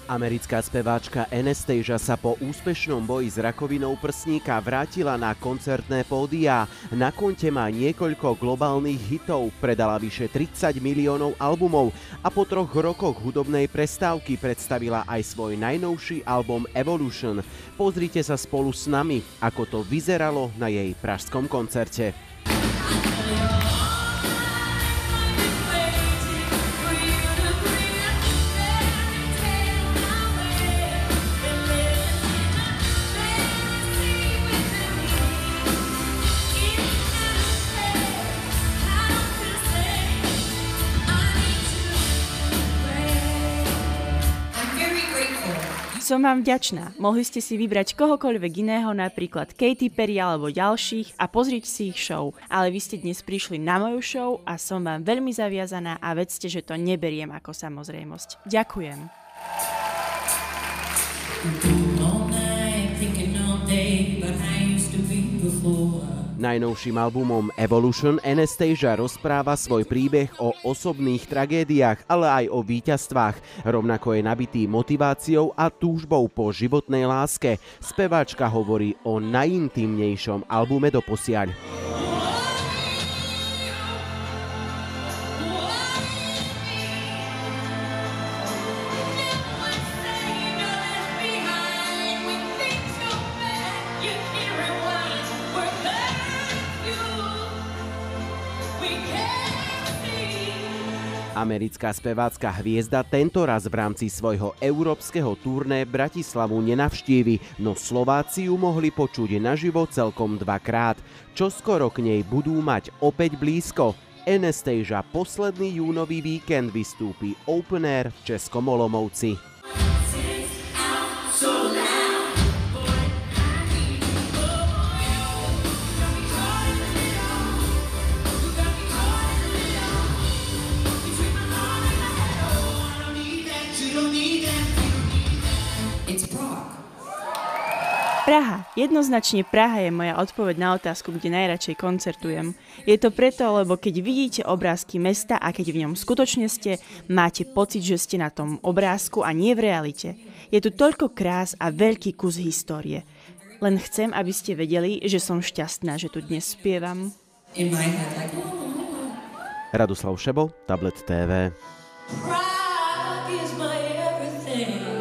Americká speváčka Anastasia sa po úspešnom boji s rakovinou prsníka vrátila na koncertné pódiá. Na konte má niekoľko globálnych hitov, predala vyše 30 miliónov albumov a po 3 rokoch hudobnej prestávky predstavila aj svoj najnovší album Evolution. Pozrite sa spolu s nami, ako to vyzeralo na jej pražskom koncerte. Som vám vďačná. Mohli ste si vybrať kohokoľvek iného, napríklad Katy Perry alebo ďalších a pozrieť si ich show. Ale vy ste dnes prišli na moju show a som vám veľmi zaviazaná a vedzte, že to neberiem ako samozrejmosť. Ďakujem. Najnovším albumom Evolution Anastasia rozpráva svoj príbeh o osobných tragédiách, ale aj o víťazstvách. Rovnako je nabitý motiváciou a túžbou po životnej láske. Speváčka hovorí o najintímnejšom albume doposiaľ. Americká spevácka hviezda tentoraz v rámci svojho európskeho turné Bratislavu nenavštívi, no Slováci ju mohli počuť naživo celkom 2-krát. Čoskoro k nej budú mať opäť blízko. Anastasia posledný júnový víkend vystúpi Open Air v Českom Olomouci. Praha. Jednoznačne Praha je moja odpoveď na otázku, kde najradšej koncertujem. Je to preto, lebo keď vidíte obrázky mesta a keď v ňom skutočne ste, máte pocit, že ste na tom obrázku a nie v realite. Je tu toľko krás a veľký kus histórie. Len chcem, aby ste vedeli, že som šťastná, že tu dnes spievam. Radoslav Šebo, Tablet TV. Pride is my everything.